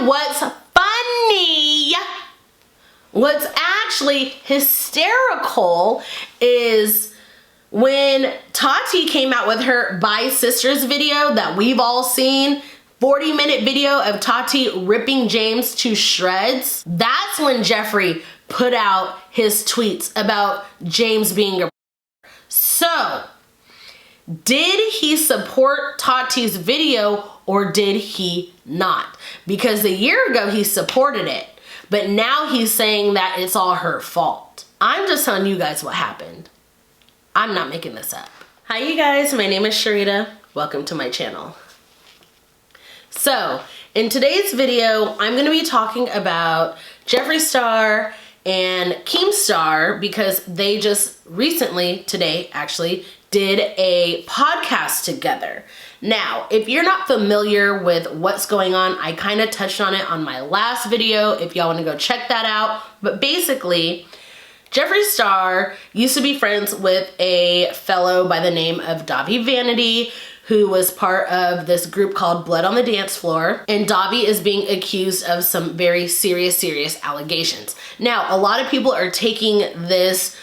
And what's funny, what's actually hysterical is when Tati came out with her Bye Sisters video that we've all seen, 40-minute video of Tati ripping James to shreds. That's when Jeffree put out his tweets about James being a... So, did he support Tati's video or did he not? Because a year ago he supported it, but now he's saying that it's all her fault. I'm just telling you guys what happened. I'm not making this up. Hi you guys, my name is Cherita. Welcome to my channel. So, in today's video, I'm going to be talking about Jeffree Star and Keemstar because they just recently, today actually, did a podcast together. Now, if you're not familiar with what's going on, I kind of touched on it on my last video if y'all want to go check that out. But basically, Jeffree Star used to be friends with a fellow by the name of Davi Vanity, who was part of this group called Blood on the Dance Floor. And Davi is being accused of some very serious allegations. Now, a lot of people are taking this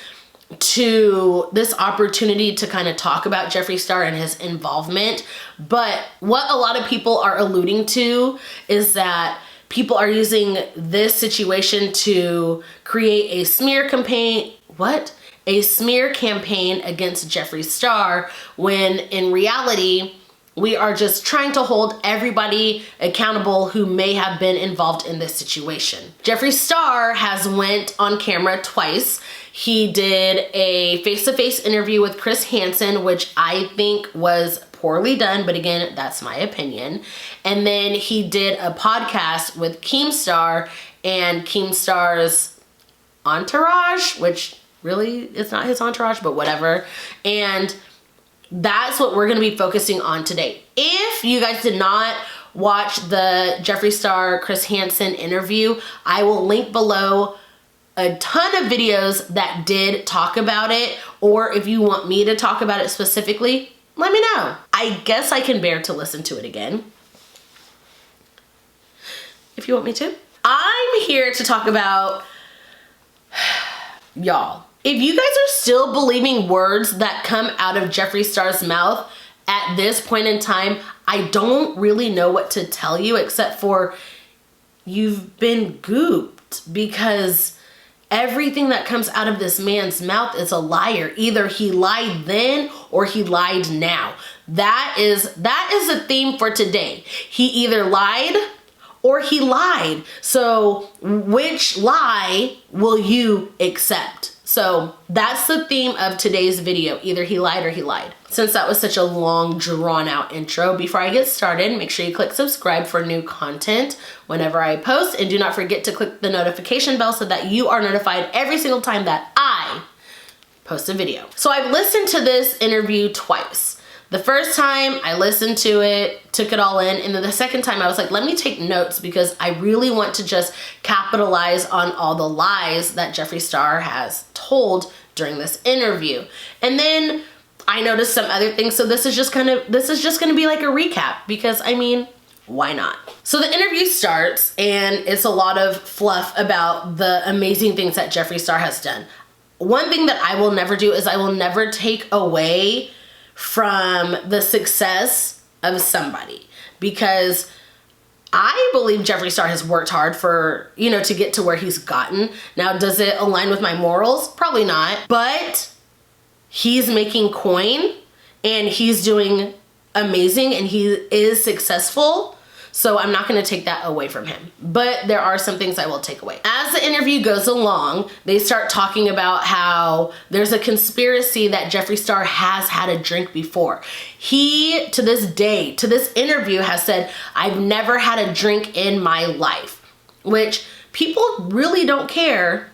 opportunity to kind of talk about Jeffree Star and his involvement. But what a lot of people are alluding to is that people are using this situation to create a smear campaign. What? A smear campaign against Jeffree Star, when in reality, we are just trying to hold everybody accountable who may have been involved in this situation. Jeffree Star has went on camera twice. He did a face-to-face interview with Chris Hansen, which I think was poorly done, but again, that's my opinion. And then he did a podcast with Keemstar and Keemstar's entourage, which really it's not his entourage, but whatever. And that's what we're going to be focusing on today. If you guys did not watch the Jeffree Star Chris Hansen interview, I will link below a ton of videos that did talk about it, or if you want me to talk about it specifically, let me know. I guess I can bear to listen to it again if you want me to. I'm here to talk about y'all. If you guys are still believing words that come out of Jeffree Star's mouth at this point in time, I don't really know what to tell you except for you've been gooped, because everything that comes out of this man's mouth is a liar. Either he lied then or he lied now. That is a theme for today. He either lied or he lied. So which lie will you accept? So that's the theme of today's video. Either he lied or he lied. Since that was such a long, drawn out intro, before I get started, make sure you click subscribe for new content whenever I post. And do not forget to click the notification bell so that you are notified every single time that I post a video. So I've listened to this interview twice. The first time I listened to it, took it all in, and then the second time I was like, let me take notes because I really want to just capitalize on all the lies that Jeffree Star has told during this interview. And then I noticed some other things, so this is just gonna be like a recap because I mean, why not? So the interview starts and it's a lot of fluff about the amazing things that Jeffree Star has done. One thing that I will never do is I will never take away from the success of somebody, because I believe Jeffree Star has worked hard for, to get to where he's gotten. Now, does it align with my morals? Probably not, but he's making coin and he's doing amazing and he is successful. So I'm not going to take that away from him, but there are some things I will take away. As the interview goes along, they start talking about how there's a conspiracy that Jeffree Star has had a drink before. He, to this day, to this interview, has said, I've never had a drink in my life, which people really don't care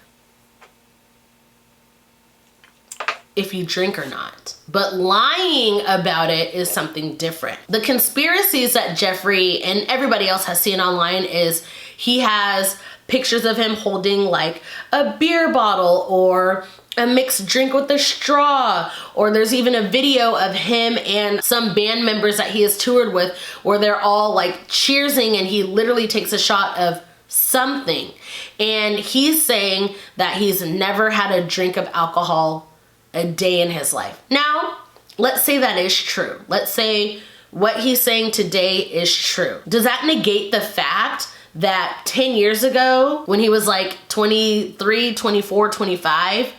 if you drink or not. But lying about it is something different. The conspiracies that Jeffree and everybody else has seen online is he has pictures of him holding like a beer bottle or a mixed drink with a straw, or there's even a video of him and some band members that he has toured with where they're all like cheersing and he literally takes a shot of something. And he's saying that he's never had a drink of alcohol a day in his life. Now, let's say that is true. Let's say what he's saying today is true. Does that negate the fact that 10 years ago, when he was like 23, 24, 25,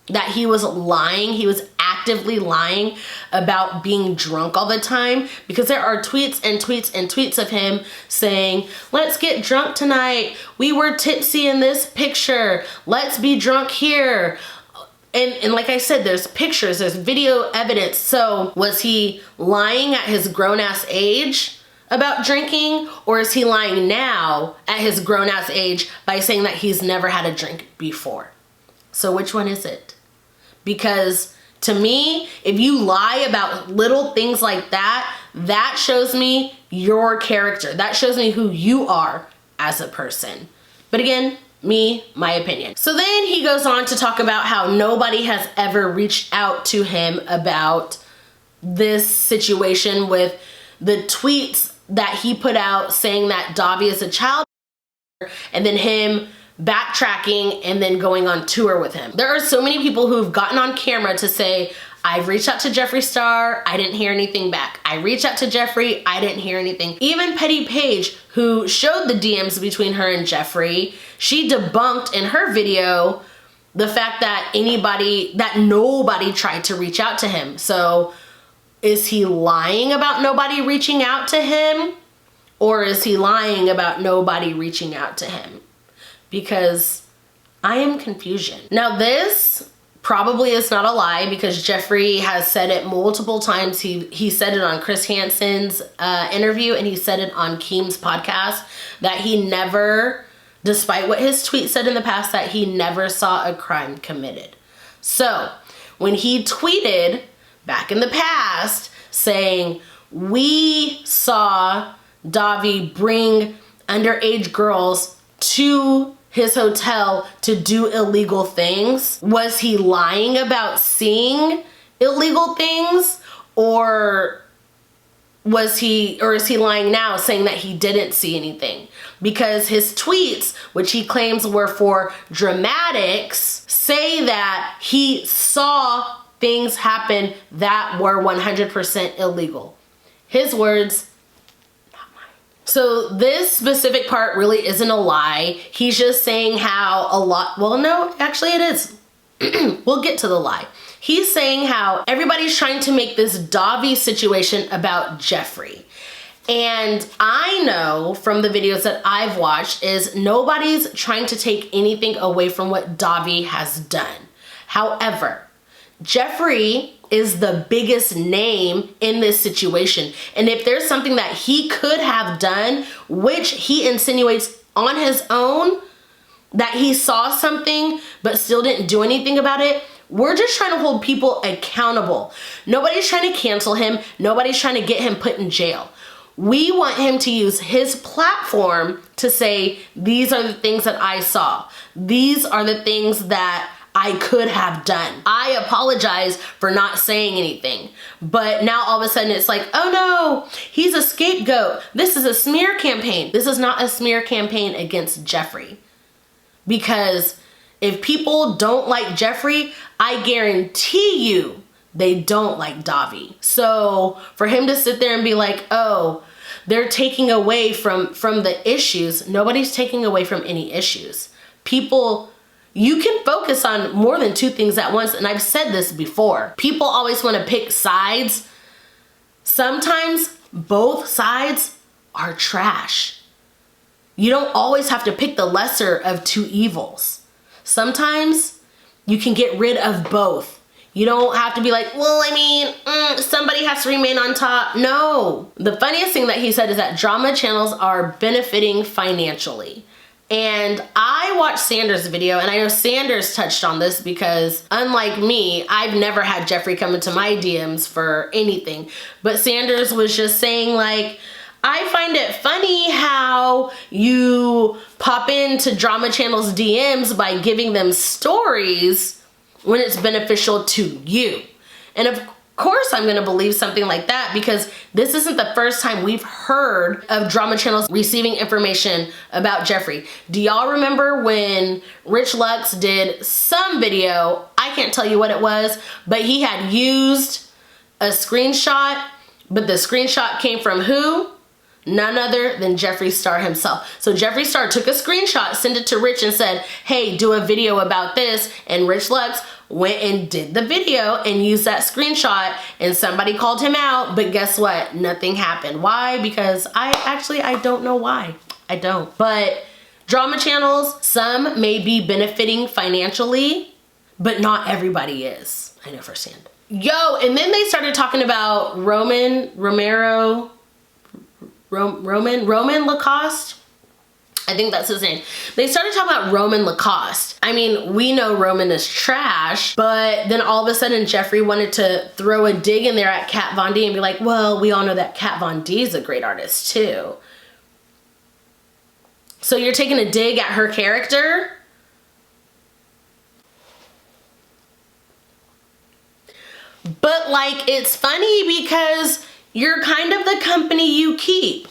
that he was lying? He was actively lying about being drunk all the time, because there are tweets and tweets and tweets of him saying, let's get drunk tonight. We were tipsy in this picture. Let's be drunk here. And like I said, there's pictures, there's video evidence. So was he lying at his grown-ass age about drinking, or is he lying now at his grown-ass age by saying that he's never had a drink before? So which one is it? Because to me, if you lie about little things like that, that shows me your character. That shows me who you are as a person. But again, my opinion. So then he goes on to talk about how nobody has ever reached out to him about this situation with the tweets that he put out saying that Davi is a child, and then him backtracking and then going on tour with him. There are so many people who've gotten on camera to say, I've reached out to Jeffree Star, I didn't hear anything back. I reached out to Jeffree, I didn't hear anything. Even Petty Page, who showed the DMs between her and Jeffree, she debunked in her video the fact that nobody tried to reach out to him. So is he lying about nobody reaching out to him? Or is he lying about nobody reaching out to him? Because I am confusion. Now this probably is not a lie, because Jeffree has said it multiple times. He said it on Chris Hansen's interview, and he said it on Keem's podcast, that he never, despite what his tweet said in the past, that he never saw a crime committed. So when he tweeted back in the past saying, we saw Davi bring underage girls to his hotel to do illegal things, was he lying about seeing illegal things, or is he lying now saying that he didn't see anything? Because his tweets, which he claims were for dramatics, say that he saw things happen that were 100% illegal. His words, so this specific part really isn't a lie. He's just saying how well, no, actually it is. We'll get to the lie. He's saying how everybody's trying to make this Davi situation about Jeffree. And I know from the videos that I've watched is nobody's trying to take anything away from what Davi has done. However, Jeffree is the biggest name in this situation. And if there's something that he could have done, which he insinuates on his own, that he saw something but still didn't do anything about it, we're just trying to hold people accountable. Nobody's trying to cancel him. Nobody's trying to get him put in jail. We want him to use his platform to say, these are the things that I saw. These are the things that I could have done. I apologize for not saying anything. But now all of a sudden it's like, oh no, he's a scapegoat. This is a smear campaign. This is not a smear campaign against Jeffree. Because if people don't like Jeffree, I guarantee you they don't like Davi. So for him to sit there and be like, oh, they're taking away from the issues. Nobody's taking away from any issues. You can focus on more than two things at once, and I've said this before. People always want to pick sides. Sometimes both sides are trash. You don't always have to pick the lesser of two evils. Sometimes you can get rid of both. You don't have to be like, well, I mean, somebody has to remain on top. No. The funniest thing that he said is that drama channels are benefiting financially. And I watched Sanders' video, and I know Sanders touched on this because unlike me, I've never had Jeffree come into my DMs for anything. But Sanders was just saying like, I find it funny how you pop into drama channels DMs by giving them stories when it's beneficial to you. And of course I'm gonna believe something like that, because this isn't the first time we've heard of drama channels receiving information about Jeffree. Do y'all remember when Rich Lux did some video, I can't tell you what it was, but he had used a screenshot, but the screenshot came from who? None other than Jeffreestar himself. So Jeffreestar took a screenshot, sent it to Rich and said, hey, do a video about this. And Rich Lux went and did the video and used that screenshot, and somebody called him out, but guess what? Nothing happened. Why? Because I don't know why. I don't. But drama channels, some may be benefiting financially, but not everybody is. I know firsthand. Yo, and then they started talking about Roman Lacoste. I think that's his name. They started talking about Roman Lacoste. I mean, we know Roman is trash, but then all of a sudden Jeffree wanted to throw a dig in there at Kat Von D and be like, well, we all know that Kat Von D is a great artist too. So you're taking a dig at her character? But like, it's funny because you're kind of the company you keep.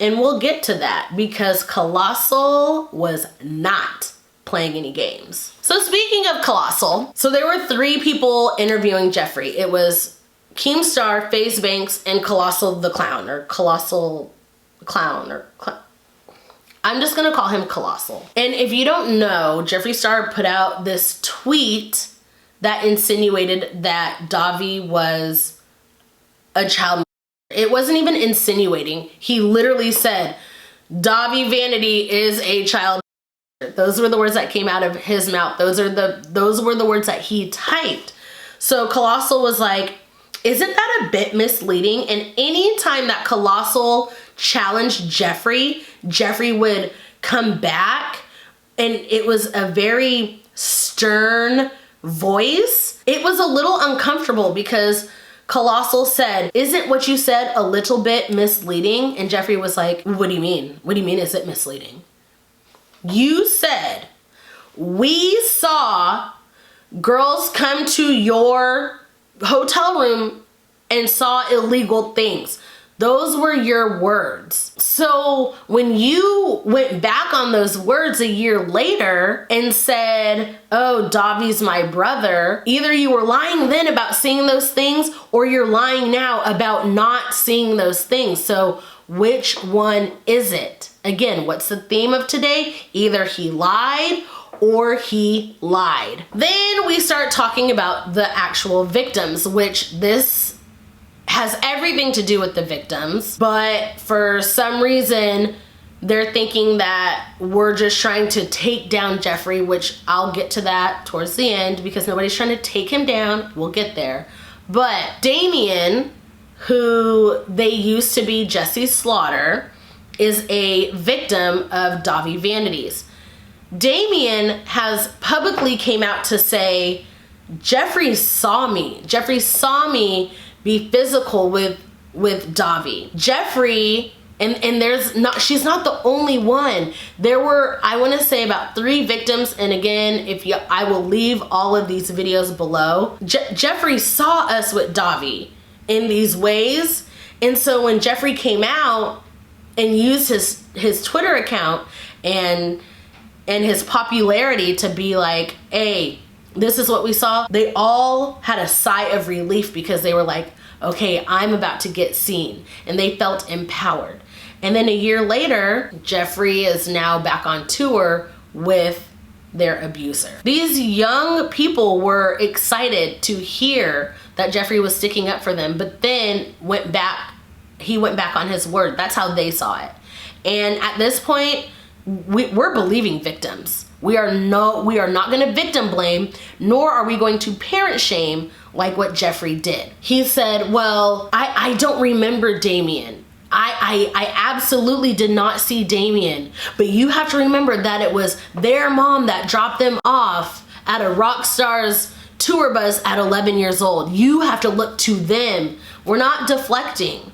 And we'll get to that, because Colossal was not playing any games. So speaking of Colossal, so there were 3 people interviewing Jeffree. It was Keemstar, FaZe Banks, and Colossal the Clown, or Colossal Clown, or I'm just gonna call him Colossal. And if you don't know, Jeffreestar put out this tweet that insinuated that Davi was a child. It wasn't even insinuating. He literally said, Davi Vanity is a child. Those were the words that came out of his mouth. Those were the words that he typed. So Colossal was like, isn't that a bit misleading? And anytime that Colossal challenged Jeffree, Jeffree would come back, and it was a very stern voice. It was a little uncomfortable because Colossal said, isn't what you said a little bit misleading? And Jeffree was like, what do you mean? What do you mean is it misleading? You said, we saw girls come to your hotel room and saw illegal things. Those were your words. So when you went back on those words a year later and said, oh, Davi's my brother, either you were lying then about seeing those things, or you're lying now about not seeing those things. So which one is it? Again, what's the theme of today? Either he lied or he lied. Then we start talking about the actual victims, which this has everything to do with the victims, but for some reason they're thinking that we're just trying to take down Jeffree, which I'll get to that towards the end, because nobody's trying to take him down. We'll get there. But Damien, who they used to be Jesse Slaughter, is a victim of Davi Vanities. Damien has publicly came out to say, Jeffree saw me. Jeffree saw me be physical with Davi. Jeffree, and there's not, she's not the only one. There were, I want to say, about 3 victims, and again, I will leave all of these videos below. Jeffree saw us with Davi in these ways, and so when Jeffree came out and used his Twitter account and his popularity to be like, hey, this is what we saw, they all had a sigh of relief, because they were like, okay, I'm about to get seen, and they felt empowered. And then a year later, Jeffree is now back on tour with their abuser. These young people were excited to hear that Jeffree was sticking up for them, but then he went back on his word. That's how they saw it. And at this point, we're believing victims. We are not going to victim blame, nor are we going to parent shame like what Jeffree did. He said, well, I don't remember Damien. I absolutely did not see Damien, but you have to remember that it was their mom that dropped them off at a rock star's tour bus at 11 years old. You have to look to them. We're not deflecting.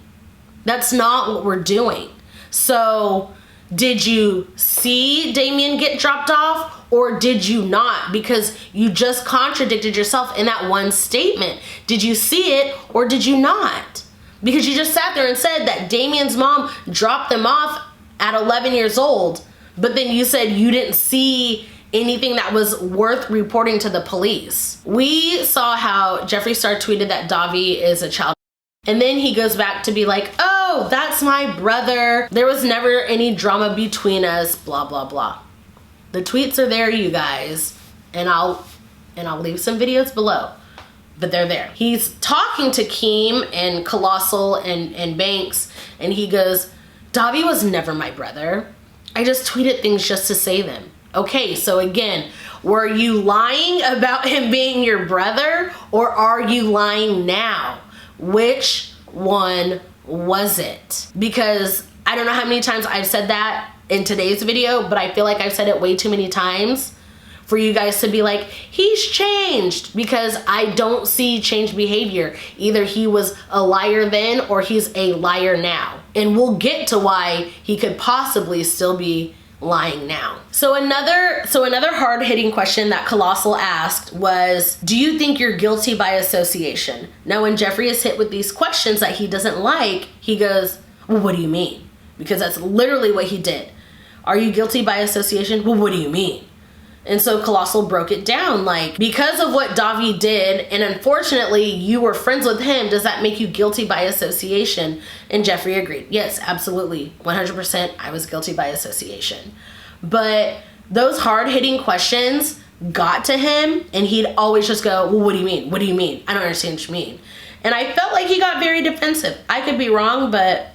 That's not what we're doing. So did you see Damien get dropped off, or did you not? Because you just contradicted yourself in that one statement. Did you see it or did you not? Because you just sat there and said that Damien's mom dropped them off at 11 years old, but then you said you didn't see anything that was worth reporting to the police. We saw how Jeffree Star tweeted that Davi is a child. And then he goes back to be like, oh, that's my brother. There was never any drama between us, blah, blah, blah. The tweets are there, you guys. And I'll leave some videos below, but they're there. He's talking to Keem and Colossal and Banks, and he goes, Davi was never my brother. I just tweeted things just to say them. Okay, so again, were you lying about him being your brother, or are you lying now? Which one was it? Because I don't know how many times I've said that in today's video, but I feel like I've said it way too many times for you guys to be like, he's changed, because I don't see changed behavior. Either he was a liar then or he's a liar now. And we'll get to why he could possibly still be lying now. So another hard-hitting question that Colossal asked was, do you think you're guilty by association? Now when Jeffree is hit with these questions that he doesn't like, he goes, well, what do you mean? Because that's literally what he did. Are you guilty by association? Well, what do you mean? And so Colossal broke it down like, because of what Davi did, and unfortunately you were friends with him, does that make you guilty by association? And Jeffree agreed. Yes, absolutely. 100% I was guilty by association. But those hard-hitting questions got to him, and he'd always just go, well, what do you mean? What do you mean? I don't understand what you mean. And I felt like he got very defensive. I could be wrong, but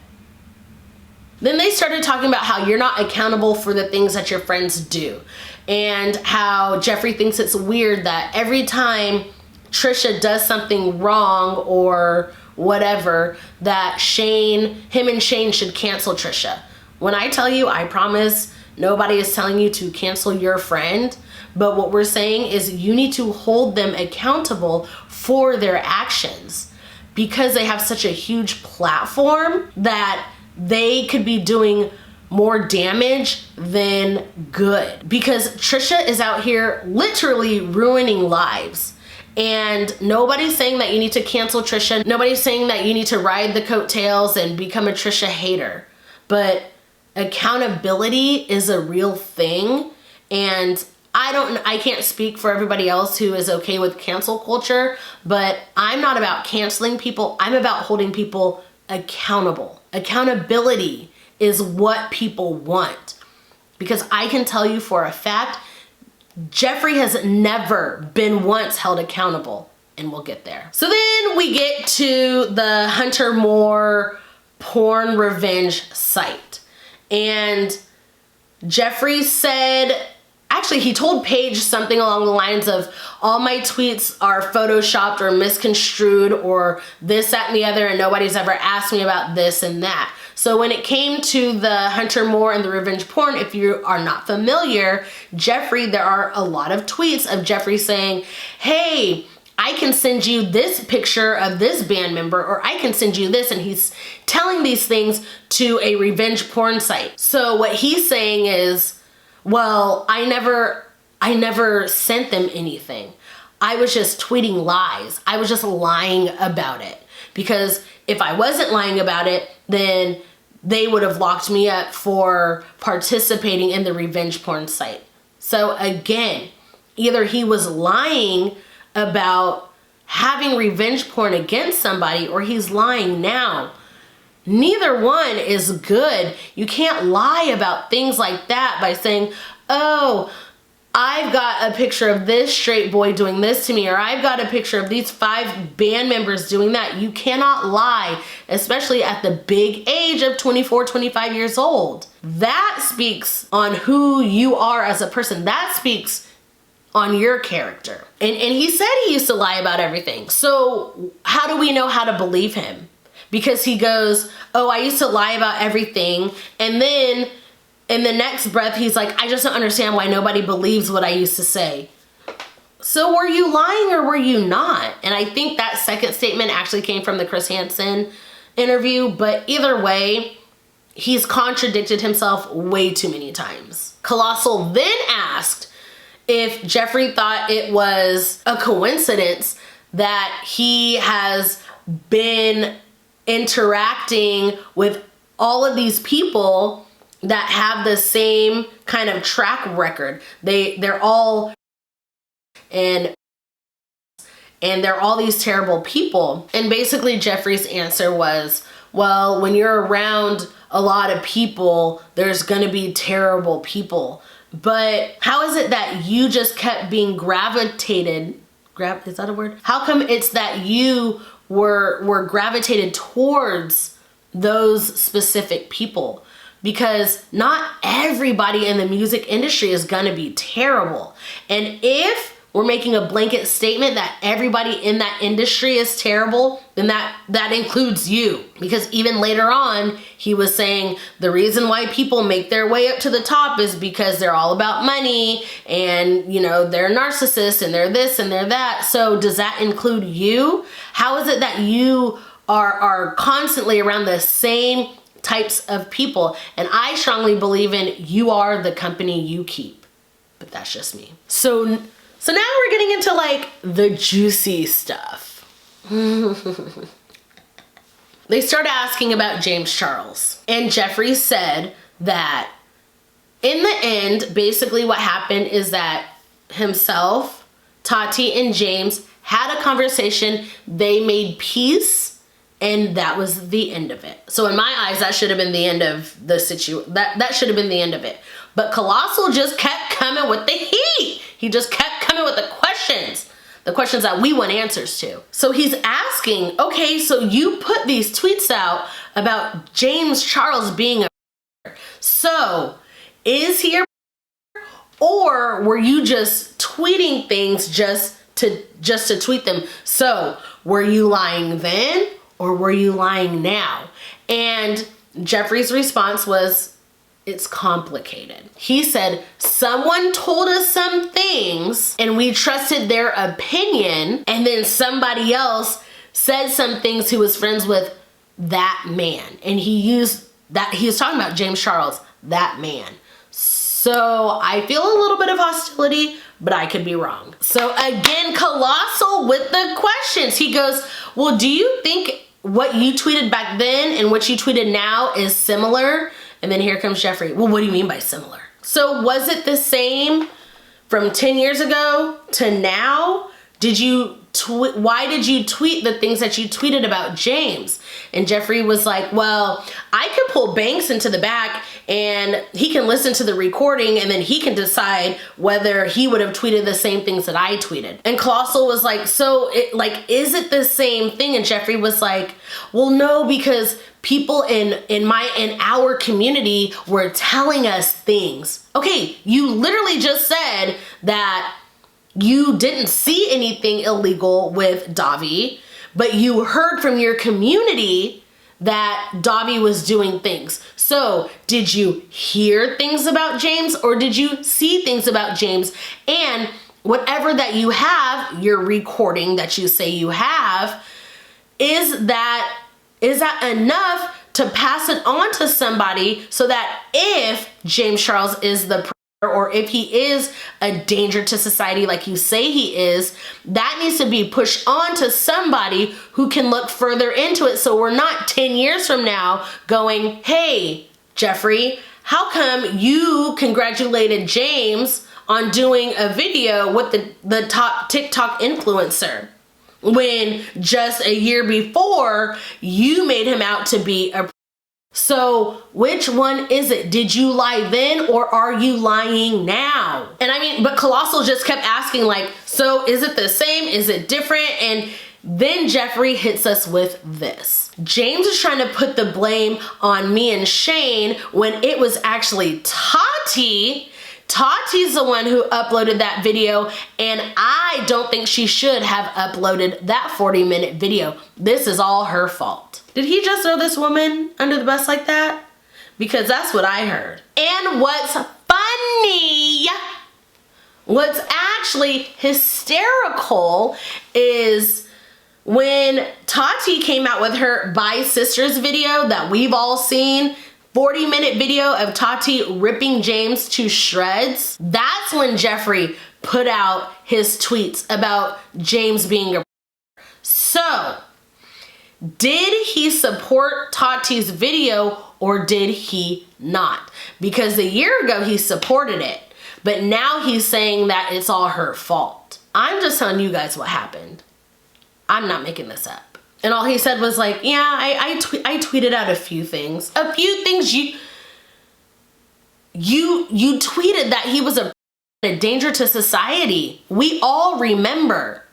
then they started talking about how you're not accountable for the things that your friends do. And how Jeffree thinks it's weird that every time Trisha does something wrong or whatever, that him and Shane should cancel Trisha. When I tell you, I promise nobody is telling you to cancel your friend. But what we're saying is you need to hold them accountable for their actions, because they have such a huge platform that they could be doing more damage than good. Because Trisha is out here literally ruining lives. And nobody's saying that you need to cancel Trisha. Nobody's saying that you need to ride the coattails and become a Trisha hater. But accountability is a real thing. And I can't speak for everybody else who is okay with cancel culture, but I'm not about canceling people. I'm about holding people accountable. Accountability is what people want. Because I can tell you for a fact, Jeffree has never been once held accountable, and we'll get there. So then we get to the Hunter Moore porn revenge site. And Jeffree said, actually he told Paige something along the lines of, all my tweets are photoshopped or misconstrued or this, that, and the other, and nobody's ever asked me about this and that. So when it came to the Hunter Moore and the revenge porn, if you are not familiar, Jeffree, there are a lot of tweets of Jeffree saying, hey, I can send you this picture of this band member, or I can send you this, and he's telling these things to a revenge porn site. So what he's saying is, well, I never sent them anything. I was just tweeting lies. I was just lying about it. Because if I wasn't lying about it, then they would have locked me up for participating in the revenge porn site. So again, either he was lying about having revenge porn against somebody, or he's lying now. Neither one is good. You can't lie about things like that by saying, oh, I've got a picture of this straight boy doing this to me, or I've got a picture of these 5 band members doing that. You cannot lie, especially at the big age of 24, 25 years old. That speaks on who you are as a person. That speaks on your character. And he said he used to lie about everything. So how do we know how to believe him? Because he goes, oh, I used to lie about everything. And then in the next breath, he's like, I just don't understand why nobody believes what I used to say. So were you lying or were you not? And I think that second statement actually came from the Chris Hansen interview. But either way, he's contradicted himself way too many times. Colossal then asked, if Jeffree thought it was a coincidence that he has been interacting with all of these people that have the same kind of track record. They're all and they're all these terrible people. And basically Jeffree's answer was, well, when you're around a lot of people, there's gonna be terrible people. But how is it that you just kept being gravitated? Is that a word? How come it's that you were gravitated towards those specific people? Because not everybody in the music industry is gonna be terrible. And if we're making a blanket statement that everybody in that industry is terrible, then that includes you. Because even later on, he was saying the reason why people make their way up to the top is because they're all about money and, you know, they're narcissists and they're this and they're that. So does that include you? How is it that you are constantly around the same types of people? And I strongly believe in you are the company you keep. But that's just me. So now we're getting into like the juicy stuff. They started asking about James Charles. And Jeffree said that in the end, basically what happened is that himself, Tati, and James had a conversation. They made peace, and that was the end of it. So in my eyes, that should have been the end of the situation. That should have been the end of it. But Colossal just kept coming with the heat. He just kept coming with the questions that we want answers to. So he's asking, okay, so you put these tweets out about James Charles being a so is he a or were you just tweeting things just to tweet them? So were you lying then or were you lying now? And Jeffree's response was, it's complicated. He said, someone told us some things and we trusted their opinion, and then somebody else said some things who was friends with that man. And he was talking about James Charles, that man. So I feel a little bit of hostility, but I could be wrong. So again, Colossal with the questions. He goes, well, do you think what you tweeted back then and what you tweeted now is similar? And then here comes Jeffree. Well, what do you mean by similar? So was it the same from 10 years ago to now? Why did you tweet the things that you tweeted about James? And Jeffree was like, well, I could pull Banks into the back and he can listen to the recording and then he can decide whether he would have tweeted the same things that I tweeted. And Colossal was like, so is it the same thing? And Jeffree was like, well, no, because people in our community were telling us things. Okay, you literally just said that you didn't see anything illegal with Davi, but you heard from your community that Davi was doing things. So did you hear things about James or did you see things about James? And whatever that you have, your recording that you say you have, is that enough to pass it on to somebody so that if James Charles is the predator or if he is a danger to society like you say he is, that needs to be pushed on to somebody who can look further into it, so we're not 10 years from now going, hey, Jeffree, how come you congratulated James on doing a video with the top TikTok influencer when just a year before you made him out to be a... So which one is it? Did you lie then or are you lying now? And I mean, but Colossal just kept asking like, so is it the same? Is it different? And then Jeffree hits us with this. James is trying to put the blame on me and Shane when it was actually Tati. Tati's the one who uploaded that video, and I don't think she should have uploaded that 40-minute video. This is all her fault. Did he just throw this woman under the bus like that? Because that's what I heard. And what's funny, what's actually hysterical is when Tati came out with her Bye Sisters video that we've all seen, 40-minute video of Tati ripping James to shreds. That's when Jeffree put out his tweets about James being a... So, did he support Tati's video or did he not? Because a year ago he supported it, but now he's saying that it's all her fault. I'm just telling you guys what happened. I'm not making this up. And all he said was like, yeah, I tweeted out a few things. A few things you tweeted that he was a danger to society. We all remember.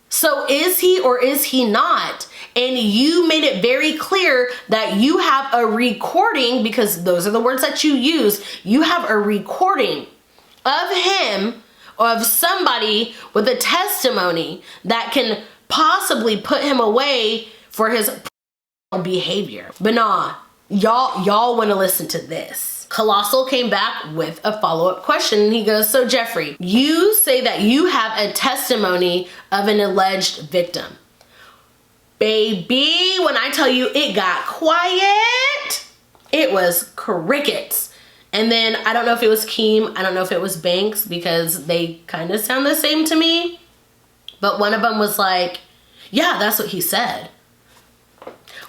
So is he or is he not? And you made it very clear that you have a recording, because those are the words that you use. You have a recording of him, of somebody with a testimony that can possibly put him away for his behavior. But nah, y'all want to listen to this. Colossal came back with a follow-up question and he goes, so Jeffree, you say that you have a testimony of an alleged victim. Baby, when I tell you it got quiet, it was crickets. And then I don't know if it was Keem, I don't know if it was Banks, because they kind of sound the same to me. But one of them was like, yeah, that's what he said.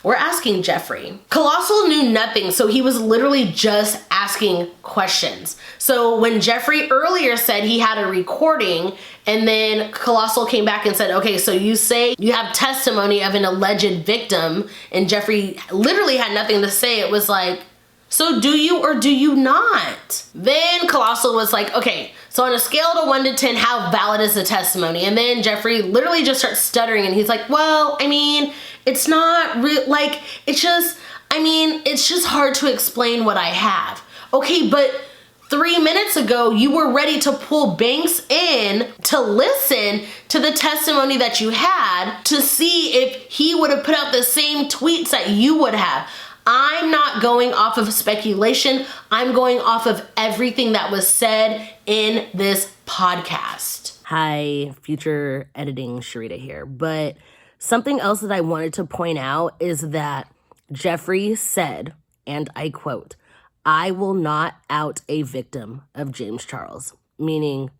We're asking Jeffree. Colossal knew nothing, so he was literally just asking questions. So when Jeffree earlier said he had a recording, and then Colossal came back and said, okay, so you say you have testimony of an alleged victim, and Jeffree literally had nothing to say. It was like, so do you or do you not? Then Colossal was like, okay, so on a scale of 1 to 10, how valid is the testimony? And then Jeffree literally just starts stuttering and he's like, well, I mean, it's not real, like, it's just hard to explain what I have. Okay, but 3 minutes ago, you were ready to pull Banks in to listen to the testimony that you had to see if he would have put out the same tweets that you would have. I'm not going off of speculation. I'm going off of everything that was said in this podcast. Hi, future editing Cherita here. But something else that I wanted to point out is that Jeffree said, and I quote, I will not out a victim of James Charles, meaning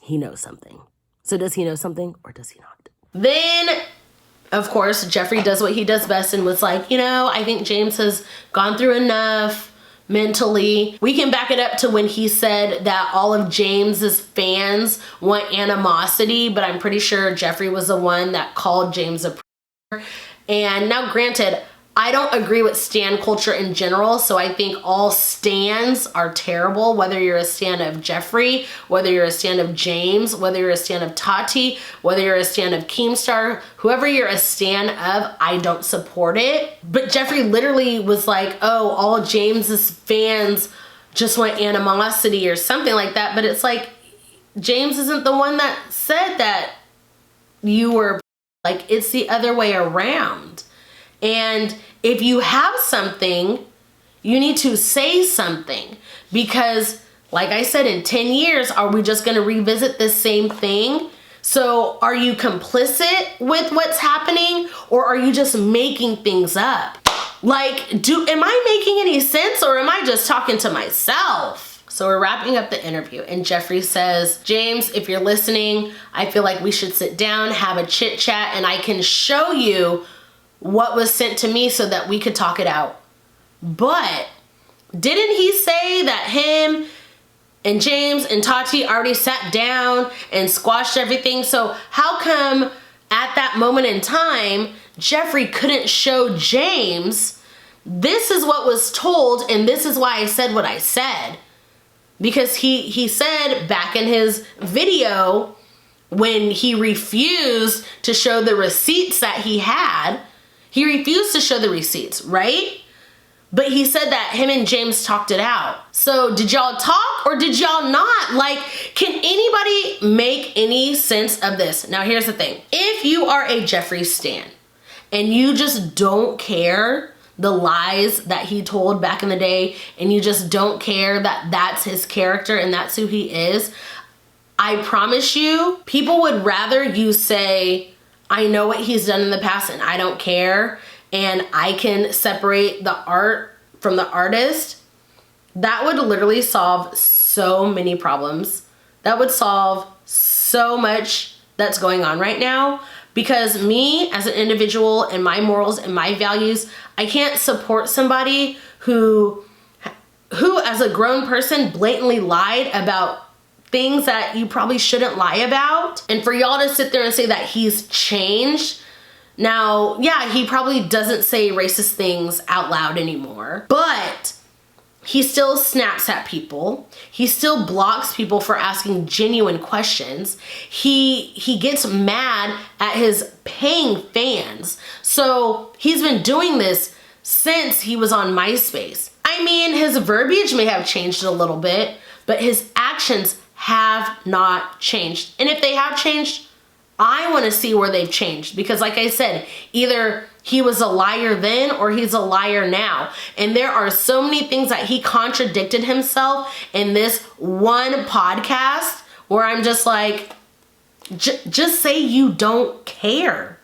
he knows something. So does he know something or does he not? Then, of course, Jeffree does what he does best and was like, you know, I think James has gone through enough mentally. We can back it up to when he said that all of James's fans want animosity, but I'm pretty sure Jeffree was the one that called James a predator. And now granted, I don't agree with stan culture in general, so I think all stans are terrible, whether you're a stan of Jeffree, whether you're a stan of James, whether you're a stan of Tati, whether you're a stan of Keemstar, whoever you're a stan of, I don't support it. But Jeffree literally was like, oh, all James's fans just want animosity or something like that, but it's like, James isn't the one that said that you were, like, it's the other way around. And if you have something, you need to say something, because like I said, in 10 years, are we just going to revisit the same thing? So are you complicit with what's happening, or are you just making things up? Like, am I making any sense, or am I just talking to myself? So we're wrapping up the interview and Jeffree says, James, if you're listening, I feel like we should sit down, have a chit chat, and I can show you what was sent to me so that we could talk it out. But didn't he say that him and James and Tati already sat down and squashed everything? So how come at that moment in time, Jeffree couldn't show James, this is what was told and this is why I said what I said? Because he said back in his video, when he refused to show the receipts that he had, he refused to show the receipts, right? But he said that him and James talked it out. So did y'all talk or did y'all not? Like, can anybody make any sense of this? Now here's the thing. If you are a Jeffree stan and you just don't care the lies that he told back in the day, and you just don't care that that's his character and that's who he is, I promise you, people would rather you say, I know what he's done in the past and I don't care, and I can separate the art from the artist. That would literally solve so many problems that would solve so much that's going on right now. Because me as an individual and my morals and my values, I can't support somebody who as a grown person blatantly lied about things that you probably shouldn't lie about. And for y'all to sit there and say that he's changed. Now, yeah, he probably doesn't say racist things out loud anymore, but he still snaps at people. He still blocks people for asking genuine questions. He gets mad at his paying fans. So he's been doing this since he was on MySpace. I mean, his verbiage may have changed a little bit, but his actions have not changed. And if they have changed, I want to see where they've changed. Because like I said, either he was a liar then or he's a liar now. And there are so many things that he contradicted himself in this one podcast where I'm just like, just say you don't care.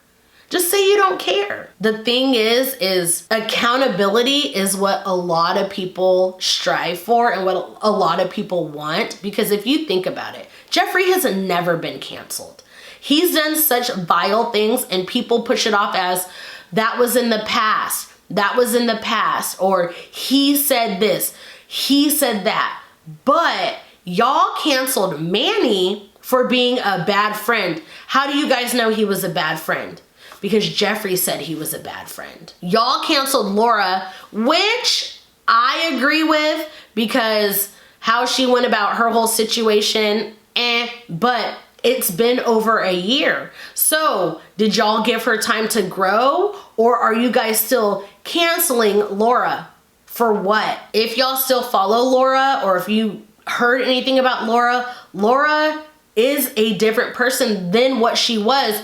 Just say you don't care. The thing is accountability is what a lot of people strive for and what a lot of people want. Because if you think about it, Jeffree has never been canceled. He's done such vile things and people push it off as that was in the past. That was in the past. Or he said this, he said that. But y'all canceled Manny for being a bad friend. How do you guys know he was a bad friend? Because Jeffree said he was a bad friend. Y'all canceled Laura, which I agree with because how she went about her whole situation, but it's been over a year. So did y'all give her time to grow, or are you guys still canceling Laura? For what? If y'all still follow Laura, or if you heard anything about Laura, Laura is a different person than what she was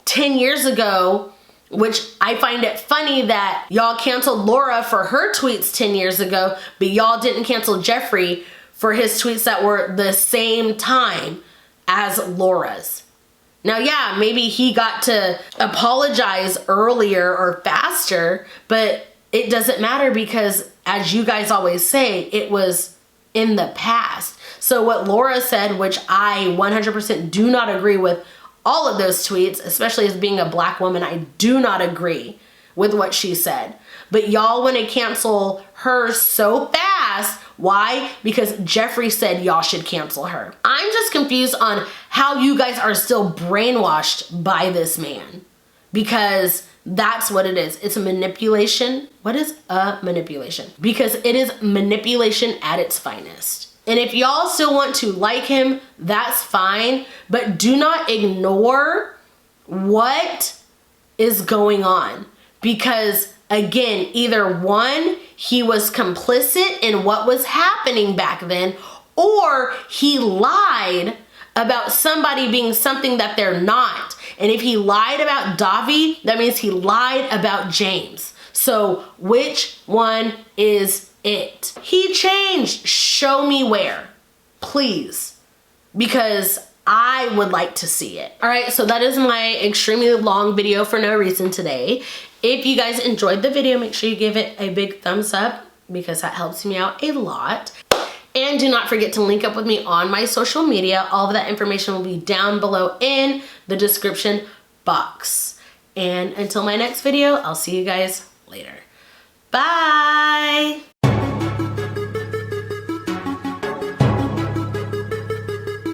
10 years ago, which I find it funny that y'all canceled Laura for her tweets 10 years ago, but y'all didn't cancel Jeffree for his tweets that were the same time as Laura's. Now, yeah, maybe he got to apologize earlier or faster, but it doesn't matter because, as you guys always say, it was in the past. So what Laura said, which I 100% do not agree with, all of those tweets, especially as being a black woman, I do not agree with what she said. But y'all want to cancel her so fast. Why? Because Jeffree said y'all should cancel her. I'm just confused on how you guys are still brainwashed by this man. Because that's what it is. It's a manipulation. What is a manipulation? Because it is manipulation at its finest. And if y'all still want to like him, that's fine. But do not ignore what is going on. Because again, either one, he was complicit in what was happening back then, or he lied about somebody being something that they're not. And if he lied about Davi, that means he lied about James. So which one is it? He changed. Show me where, please, because I would like to see it. All right, so that is my extremely long video for no reason today. If you guys enjoyed the video, make sure you give it a big thumbs up because that helps me out a lot. And do not forget to link up with me on my social media. All of that information will be down below in the description box. And until my next video, I'll see you guys later. Bye.